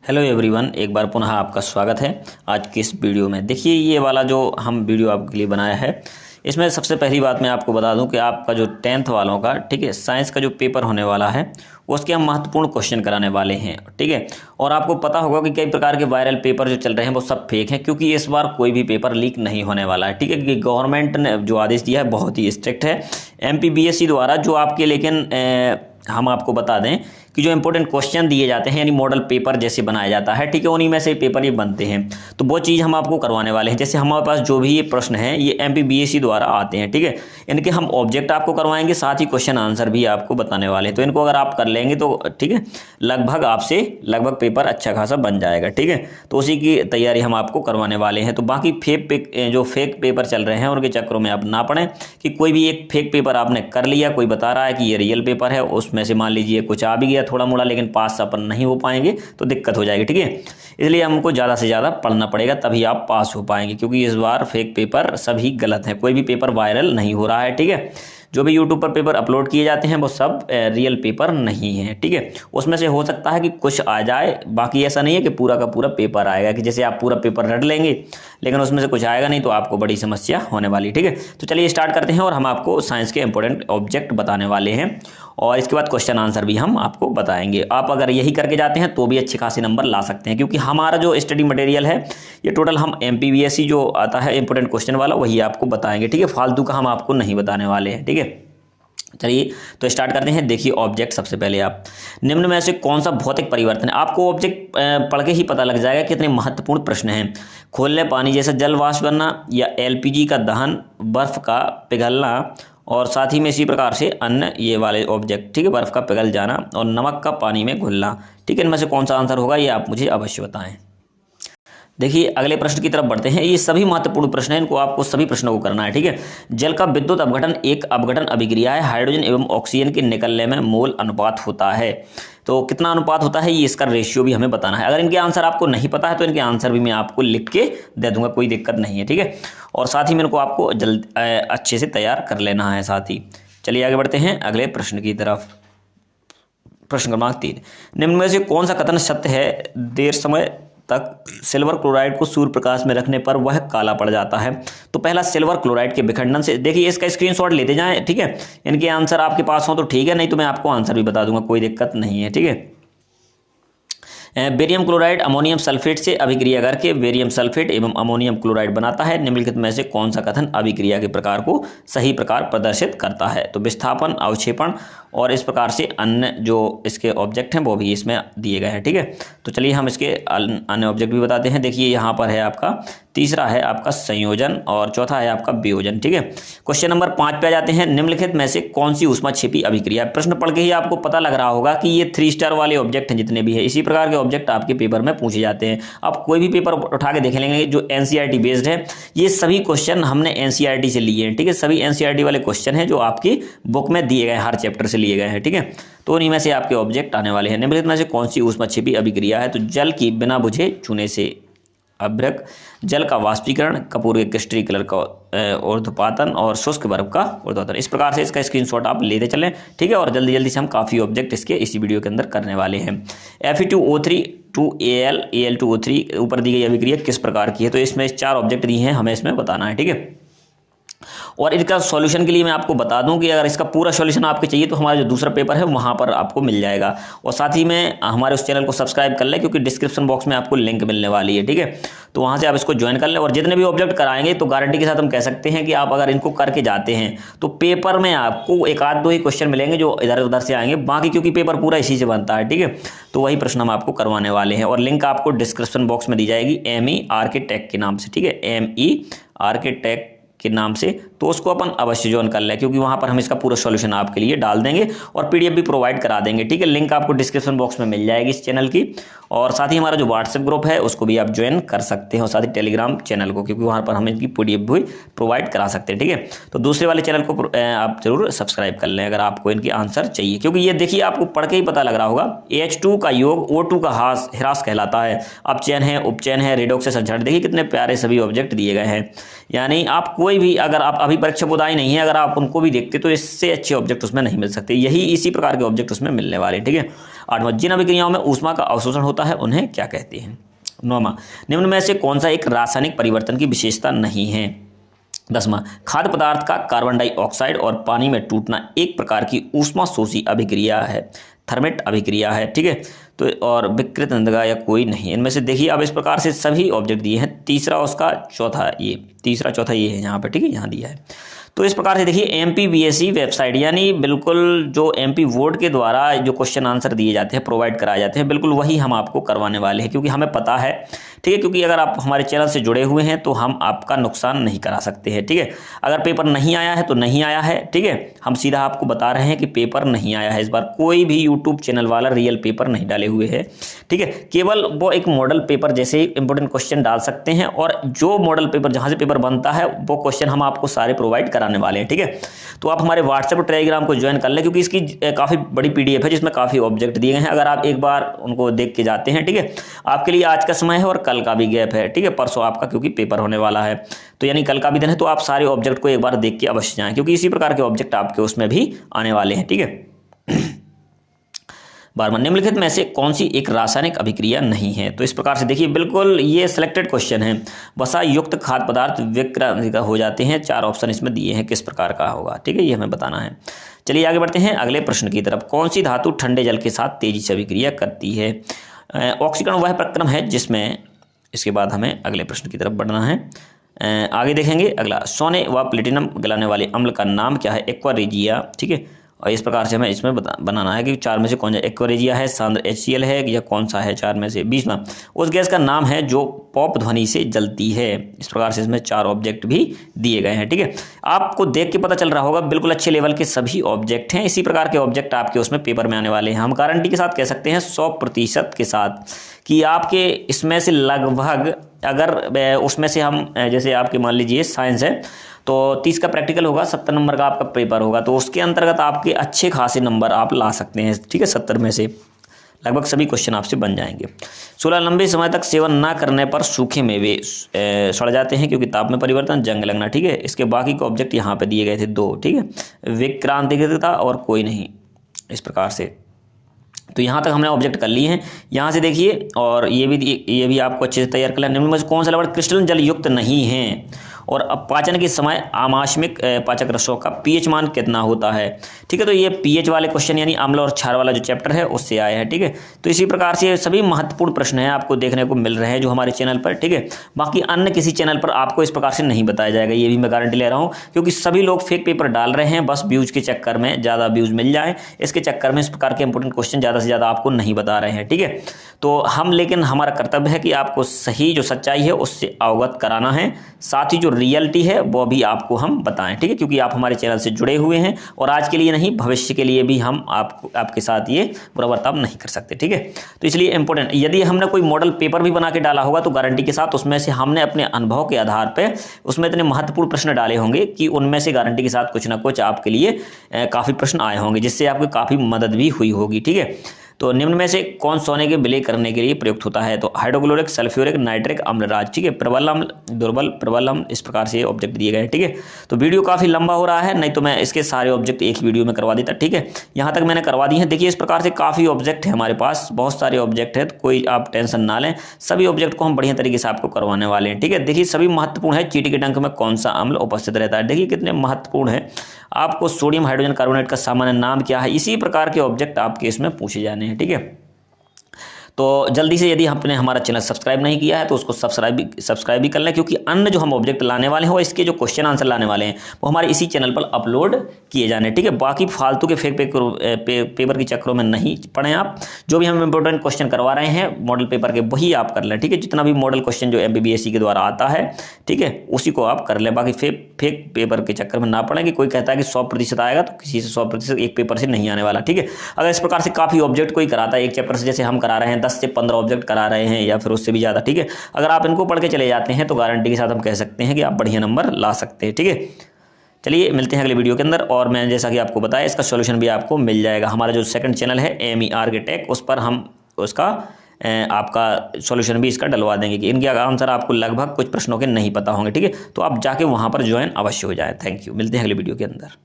Hello everyone, एक बार पुनः आपका स्वागत है आज की इस वीडियो में। देखिए, ये वाला जो हम वीडियो आपके लिए बनाया है, इसमें सबसे पहली बात मैं आपको बता दूं कि आपका जो 10th वालों का, ठीक है, साइंस का जो पेपर होने वाला है उसके हम महत्वपूर्ण क्वेश्चन कराने वाले हैं, ठीक है। और आपको पता होगा कि कई प्रकार के वायरल पेपर जो चल रहे हैं वो सब फेक हैं, क्योंकि इस बार कोई भी पेपर लीक नहीं होने वाला है, ठीक है। कि गवर्नमेंट ने जो आदेश दिया है बहुत ही स्ट्रिक्ट है एमपीबीएससी द्वारा, जो आपके लेकिन हम आपको बता दें कि जो इंपॉर्टेंट क्वेश्चन दिए जाते हैं यानी मॉडल पेपर जैसे बनाया जाता है, ठीक है, उन्हीं में से पेपर ये बनते हैं। तो वो चीज़ हम आपको करवाने वाले हैं। जैसे हमारे पास जो भी ये प्रश्न हैं ये एमपीबीएससी द्वारा आते हैं, ठीक है। इनके हम ऑब्जेक्ट आपको करवाएंगे, साथ ही क्वेश्चन आंसर भी आपको बताने वाले हैं। तो इनको अगर आप कर लेंगे तो ठीक है, लगभग पेपर अच्छा खासा बन जाएगा, ठीक है। तो उसी की तैयारी हम आपको करवाने वाले हैं। तो बाकी जो फेक पेपर चल रहे हैं उनके चक्करों में आप ना पड़ें कि कोई भी एक फेक पेपर आपने कर लिया, कोई बता रहा है कि ये रियल पेपर है, उसमें से मान लीजिए कुछ आ भी गया थोड़ा मोड़ा, लेकिन पास अपन नहीं हो पाएंगे तो दिक्कत हो जाएगी, ठीक है। इसलिए हमको ज़्यादा से ज़्यादा पढ़ना पड़ेगा, तभी आप पास हो पाएंगे, क्योंकि इस बार फेक पेपर सभी गलत हैं, कोई भी पेपर वायरल नहीं हो रहा है, ठीक है। जो भी यूट्यूब पर पेपर अपलोड किए जाते हैं वो सब रियल पेपर नहीं है, ठीक है। उसमें से हो सकता है कि कुछ आ जाए, बाकी ऐसा नहीं है कि पूरा का पूरा पेपर आएगा, कि जैसे आप पूरा पेपर रट लेंगे लेकिन उसमें से कुछ आएगा नहीं तो आपको बड़ी समस्या होने वाली, ठीक है। तो चलिए स्टार्ट करते हैं और हम आपको साइंस के इंपॉर्टेंट ऑब्जेक्ट बताने वाले हैं और इसके बाद क्वेश्चन आंसर भी हम आपको बताएंगे। आप अगर यही करके जाते हैं तो भी अच्छे खासे नंबर ला सकते हैं, क्योंकि हमारा जो स्टडी मटेरियल है ये टोटल हम एमपीबीएससी जो आता है इंपॉर्टेंट क्वेश्चन वाला वही आपको बताएंगे, ठीक है। फालतू का हम आपको नहीं बताने वाले हैं, ठीक है। चलिए तो स्टार्ट करते हैं। देखिए ऑब्जेक्ट, सबसे पहले आप निम्न में से कौन सा भौतिक परिवर्तन है, आपको ऑब्जेक्ट पढ़ के ही पता लग जाएगा कितने महत्वपूर्ण प्रश्न हैं। खोलने पानी जैसा जल वाष्प बनना, या एलपीजी का दहन, बर्फ का पिघलना, और साथ ही में इसी प्रकार से अन्य ये वाले ऑब्जेक्ट, ठीक है, बर्फ का पिघल जाना और नमक का पानी में घुलना, ठीक है। इनमें से कौन सा आंसर होगा ये आप मुझे अवश्य बताएं। देखिए अगले प्रश्न की तरफ बढ़ते हैं। ये सभी महत्वपूर्ण प्रश्न हैं, इनको आपको सभी प्रश्नों को करना है, ठीक है। जल का विद्युत अपघटन एक अपघटन अभिक्रिया है, हाइड्रोजन एवं ऑक्सीजन के निकलने में मोल अनुपात होता है। तो कितना अनुपात होता है ये इसका रेशियो भी हमें बताना है। अगर इनके आंसर आपको नहीं पता है तो इनके आंसर भी मैं आपको लिख के दे दूंगा, कोई दिक्कत नहीं है, ठीक है। और साथ ही में इनको आपको अच्छे से तैयार कर लेना है साथ ही। चलिए आगे बढ़ते हैं अगले प्रश्न की तरफ। प्रश्न क्रमांक 3, निम्न में से कौन सा कथन सत्य है। देर समय तक सिल्वर क्लोराइड को सूर्य प्रकाश में रखने पर वह काला पड़ जाता है। तो पहला सिल्वर क्लोराइड के विखंडन से, देखिए इसका स्क्रीनशॉट लेते जाएं, ठीक है। इनके आंसर आपके पास हो तो ठीक है, नहीं तो मैं आपको आंसर भी बता दूंगा, कोई दिक्कत नहीं है, ठीक है। बेरियम क्लोराइड अमोनियम सल्फेट से अभिक्रिया करके बेरियम सल्फेट एवं अमोनियम क्लोराइड बनाता है। निम्नलिखित में से कौन सा कथन अभिक्रिया के प्रकार को सही प्रकार प्रदर्शित करता है। तो विस्थापन, अवक्षेपण और इस प्रकार से अन्य जो इसके ऑब्जेक्ट हैं वो भी इसमें दिए गए हैं, ठीक है। तो चलिए हम इसके अन्य ऑब्जेक्ट भी बताते हैं। देखिए यहाँ पर है आपका, तीसरा है आपका संयोजन और चौथा है आपका वियोजन, ठीक है। क्वेश्चन नंबर 5 पे आ जाते हैं। निम्नलिखित में से कौन सी ऊष्माक्षेपी अभिक्रिया। प्रश्न पढ़ के ही आपको पता लग रहा होगा कि ये 3 स्टार वाले ऑब्जेक्ट हैं जितने भी है, इसी प्रकार के ऑब्जेक्ट आपके पेपर में पूछे जाते हैं। आप कोई भी पेपर उठा के देख लेंगे जो एनसीईआरटी बेस्ड है, ये सभी क्वेश्चन हमने एनसीईआरटी से लिए हैं, ठीक है। सभी एनसीईआरटी वाले क्वेश्चन हैं जो आपकी बुक में दिए गए हैं, हर चैप्टर से लिए गए हैं, ठीक है। तो उन्हीं में से आपके ऑब्जेक्ट आने वाले हैं। निम्नलिखित में से कौन सी ऊष्माक्षेपी अभिक्रिया है। तो जल की बिना बुझे चूने से अभ्रक, जल का वाष्पीकरण, कपूर के क्रिस्टलीय कलर का ऊर्ध्वपातन और शुष्क बर्फ का ऊर्ध्वपातन। इस प्रकार से इसका स्क्रीनशॉट आप लेते चलें, ठीक है। और जल्दी जल्दी से हम काफ़ी ऑब्जेक्ट इसके इसी वीडियो के अंदर करने वाले हैं। Fe2O3 2Al Al2O3 ऊपर दी गई अभिक्रिया किस प्रकार की है। तो इसमें 4 ऑब्जेक्ट दिए हैं, हमें इसमें बताना है, ठीक है। और इनका सॉल्यूशन के लिए मैं आपको बता दूं कि अगर इसका पूरा सॉल्यूशन आपको चाहिए तो हमारा जो दूसरा पेपर है वहां पर आपको मिल जाएगा। और साथ ही में हमारे उस चैनल को सब्सक्राइब कर लें, क्योंकि डिस्क्रिप्शन बॉक्स में आपको लिंक मिलने वाली है, ठीक है। तो वहां से आप इसको ज्वाइन कर लें। और जितने भी ऑब्जेक्ट कराएंगे तो गारंटी के साथ हम कह सकते हैं कि आप अगर इनको करके जाते हैं तो पेपर में आपको एक आध दो ही क्वेश्चन मिलेंगे जो इधर उधर से आएंगे, बाकी क्योंकि पेपर पूरा इसी से बनता है, ठीक है। तो वही प्रश्न हम आपको करवाने वाले हैं और लिंक आपको डिस्क्रिप्शन बॉक्स में दी जाएगी ME आर्किटेक्ट के नाम से, ठीक है। ME आर्किटेक्ट के नाम से, तो उसको अपन अवश्य ज्वाइन कर लें, क्योंकि वहां पर हम इसका पूरा सॉल्यूशन आपके लिए डाल देंगे और पीडीएफ भी प्रोवाइड करा देंगे, ठीक है। लिंक आपको डिस्क्रिप्शन बॉक्स में मिल जाएगी इस चैनल की। और साथ ही हमारा जो व्हाट्सएप ग्रुप है उसको भी आप ज्वाइन कर सकते हैं, और साथ ही टेलीग्राम चैनल को, क्योंकि वहां पर हम इनकी पीडीएफ भी प्रोवाइड करा सकते हैं, ठीक है। तो दूसरे वाले चैनल को आप जरूर सब्सक्राइब कर लें अगर आपको इनकी आंसर चाहिए, क्योंकि ये देखिए आपको पढ़ के ही पता लग रहा होगा। H2 का योग O2 का ह्रास कहलाता है। अपचयन है, उपचयन है, रेडॉक्स से संचरण, देखिए कितने प्यारे सभी ऑब्जेक्ट दिए गए हैं। यानी आप कोई भी, अगर आप अभी परीक्षा बुदाई नहीं है, अगर आप उनको भी देखते तो इससे अच्छे ऑब्जेक्ट उसमें नहीं मिल सकते, यही इसी प्रकार के ऑब्जेक्ट उसमें मिलने वाले, ठीक है। 8वां, जिन अभिक्रियाओं में ऊष्मा का अवशोषण होता है उन्हें क्या कहते हैं। 9वां, निम्न में से कौन सा एक रासायनिक परिवर्तन की विशेषता नहीं है। 10वां, खाद्य पदार्थ का कार्बन डाइऑक्साइड और पानी में टूटना एक प्रकार की ऊष्माशोषी अभिक्रिया है, थर्मेट अभिक्रिया है, ठीक है। तो और विकृत नंदगा या कोई नहीं, इनमें से देखिए अब इस प्रकार से सभी ऑब्जेक्ट दिए हैं, तीसरा उसका चौथा, ये तीसरा चौथा ये है यहाँ पे, ठीक है, यहाँ दिया है। तो इस प्रकार से देखिए MPBSE वेबसाइट, यानी बिल्कुल जो MP बोर्ड के द्वारा जो क्वेश्चन आंसर दिए जाते हैं, प्रोवाइड कराए जाते हैं, बिल्कुल वही हम आपको करवाने वाले हैं, क्योंकि हमें पता है, ठीक है, क्योंकि अगर आप हमारे चैनल से जुड़े हुए हैं तो हम आपका नुकसान नहीं करा सकते हैं, ठीक है। अगर पेपर नहीं आया है तो नहीं आया है, ठीक है, हम सीधा आपको बता रहे हैं कि पेपर नहीं आया है। इस बार कोई भी यूट्यूब चैनल वाला रियल पेपर नहीं डाले हुए है, ठीक है, केवल वो एक मॉडल पेपर जैसे ही इंपॉर्टेंट क्वेश्चन डाल सकते हैं, और जो मॉडल पेपर जहाँ से पेपर बनता है वो क्वेश्चन हम आपको सारे प्रोवाइड कराने वाले हैं, ठीक है। तो आप हमारे व्हाट्सएप और टेलीग्राम को ज्वाइन कर लें, क्योंकि इसकी काफ़ी बड़ी PDF है जिसमें काफ़ी ऑब्जेक्ट दिए गए हैं। अगर आप एक बार उनको देख के जाते हैं, ठीक है, आपके लिए आज का समय है और कल का भी गैप है, ठीक है, परसों आपका क्योंकि पेपर होने वाला है, तो यानी कल का भी दिन है, तो आप सारे ऑब्जेक्ट को एक बार देख के अवश्य जाएं, क्योंकि इसी प्रकार के ऑब्जेक्ट आपके उसमें भी आने वाले हैं, ठीक है। 12वां, निम्नलिखित में से कौन सी एक रासायनिक अभिक्रिया नहीं है। तो इस प्रकार से देखिए बिल्कुल ये सिलेक्टेड क्वेश्चन है, वसा युक्त खाद्य पदार्थ विक्रांतिक हो जाते हैं, 4 ऑप्शन इसमें दिए हैं, किस प्रकार का होगा, ठीक है, ये हमें बताना है। चलिए आगे बढ़ते हैं अगले प्रश्न की तरफ। कौन सी धातु ठंडे जल के साथ तेजी से अभिक्रिया करती है। ऑक्सीकरण वह प्रक्रम है जिसमें, इसके बाद हमें अगले प्रश्न की तरफ बढ़ना है। आगे देखेंगे अगला, सोने व प्लेटिनम गलाने वाले अम्ल का नाम क्या है। एक्वा रेजिया, ठीक है, और इस प्रकार से हमें इसमें बनाना है कि 4 में से कौन सा एक्वा रेजिया है, सांद्र HCl है, या कौन सा है 4 में से। 20वां, उस गैस का नाम है जो पॉप ध्वनि से जलती है। इस प्रकार से इसमें 4 ऑब्जेक्ट भी दिए गए हैं, ठीक है। आपको देख के पता चल रहा होगा बिल्कुल अच्छे लेवल के सभी ऑब्जेक्ट हैं, इसी प्रकार के ऑब्जेक्ट आपके उसमें पेपर में आने वाले हैं। हम गारंटी के साथ कह सकते हैं 100% के साथ कि आपके इसमें से लगभग, अगर उसमें से हम जैसे आपके मान लीजिए साइंस है तो 30 का प्रैक्टिकल होगा, 70 नंबर का आपका पेपर होगा, तो उसके अंतर्गत आपके अच्छे खासे नंबर आप ला सकते हैं, ठीक है। 70 में से लगभग सभी क्वेश्चन आपसे बन जाएंगे। 16, लंबे समय तक सेवन ना करने पर सूखे मेवे सड़ जाते हैं क्योंकि ताप में परिवर्तन, जंग लगना, ठीक है। इसके बाकी के ऑब्जेक्ट यहाँ पे दिए गए थे 2, ठीक है, विक्रांतिकता और कोई नहीं, इस प्रकार से। तो यहाँ तक हमने ऑब्जेक्ट कर लिए हैं। यहाँ से देखिए, और ये भी आपको अच्छे से तैयार कर लेना। निम्न में से कौन सा लवण क्रिस्टलन जल युक्त नहीं है और पाचन के समय आमाशमिक पाचक रसों का pH मान कितना होता है, ठीक है। तो ये pH वाले क्वेश्चन यानी अम्ल और क्षार वाला जो चैप्टर है उससे आए हैं, ठीक है। तो इसी प्रकार से सभी महत्वपूर्ण प्रश्न हैं आपको देखने को मिल रहे हैं जो हमारे चैनल पर, ठीक है। बाकी अन्य किसी चैनल पर आपको इस प्रकार से नहीं बताया जाएगा, ये भी मैं गारंटी ले रहा हूँ, क्योंकि सभी लोग फेक पेपर डाल रहे हैं बस व्यूज के चक्कर में, ज़्यादा व्यूज मिल जाए इसके चक्कर में इस प्रकार के इंपॉर्टेंट क्वेश्चन ज़्यादा से ज़्यादा आपको नहीं बता रहे हैं, ठीक है। तो हम, लेकिन हमारा कर्तव्य है कि आपको सही जो सच्चाई है उससे अवगत कराना है, साथ ही जो रियलिटी है वो भी आपको हम बताएं, ठीक है, क्योंकि आप हमारे चैनल से जुड़े हुए हैं और आज के लिए नहीं भविष्य के लिए भी हम आपके साथ ये बुरा बर्ताव नहीं कर सकते, ठीक है। तो इसलिए इंपॉर्टेंट, यदि हमने कोई मॉडल पेपर भी बना के डाला होगा तो गारंटी के साथ उसमें से हमने अपने अनुभव के आधार पर उसमें इतने महत्वपूर्ण प्रश्न डाले होंगे कि उनमें से गारंटी के साथ कुछ ना कुछ आपके लिए काफ़ी प्रश्न आए होंगे, जिससे आपकी काफ़ी मदद भी हुई होगी, ठीक है। तो निम्न में से कौन सोने के विलय करने के लिए प्रयुक्त होता है। तो हाइड्रोक्लोरिक, सल्फ्यूरिक, नाइट्रिक अम्लराज, ठीक है, प्रबल अम्ल, दुर्बल, प्रबल अम्ल, इस प्रकार से ऑब्जेक्ट दिए गए हैं, ठीक है। तो वीडियो काफ़ी लंबा हो रहा है, नहीं तो मैं इसके सारे ऑब्जेक्ट एक वीडियो में करवा देता, ठीक है। यहाँ तक मैंने करवा दी है। देखिए इस प्रकार से काफ़ी ऑब्जेक्ट है हमारे पास, बहुत सारे ऑब्जेक्ट है, तो कोई आप टेंशन ना लें, सभी ऑब्जेक्ट को हम बढ़िया तरीके से आपको करवाने वाले हैं, ठीक है। देखिए सभी महत्वपूर्ण है। चींटी के डंक में कौन सा अम्ल उपस्थित रहता है, देखिए कितने महत्वपूर्ण है। आपको सोडियम हाइड्रोजन कार्बोनेट का सामान्य नाम क्या है, इसी प्रकार के ऑब्जेक्ट आपके इसमें पूछे जाने हैं, ठीक है। तो जल्दी से, यदि आपने हमारा चैनल सब्सक्राइब नहीं किया है तो उसको सब्सक्राइब भी कर लें, क्योंकि अन्य जो हम ऑब्जेक्ट लाने वाले हैं और इसके जो क्वेश्चन आंसर लाने वाले हैं वो हमारे इसी चैनल पर अपलोड किए जाने, ठीक है। बाकी फालतू के फेक पेपर के चक्करों में नहीं पड़े आप। जो भी हम इंपॉर्टेंट क्वेश्चन करवा रहे हैं मॉडल पेपर के, वही आप कर लें, ठीक है। जितना भी मॉडल क्वेश्चन जो MPBSE के द्वारा आता है, ठीक है, उसी को आप कर लें। बाकी फेक पेपर के चक्कर में ना पड़े कि कोई कहता है कि 100% आएगा, तो किसी से 100% एक पेपर से नहीं आने वाला, ठीक है। अगर इस प्रकार से काफ़ी ऑब्जेक्ट कोई कराता है एक चैप्टर से, जैसे हम करा रहे हैं 10 से 15 ऑब्जेक्ट करा रहे हैं या फिर उससे भी ज़्यादा, ठीक है, अगर आप इनको पढ़ के चले जाते हैं तो गारंटी के साथ हम कह सकते हैं कि आप बढ़िया नंबर ला सकते हैं, ठीक है। चलिए मिलते हैं अगले वीडियो के अंदर। और मैं जैसा कि आपको बताया इसका सॉल्यूशन भी आपको मिल जाएगा। हमारा जो सेकंड चैनल है AME टेक, उस पर हम उसका आपका सॉल्यूशन भी इसका डलवा देंगे कि इनके आंसर आपको लगभग कुछ प्रश्नों के नहीं पता होंगे, ठीक है। तो आप जाके वहाँ पर ज्वाइन अवश्य हो जाए। थैंक यू, मिलते हैं अगले वीडियो के अंदर।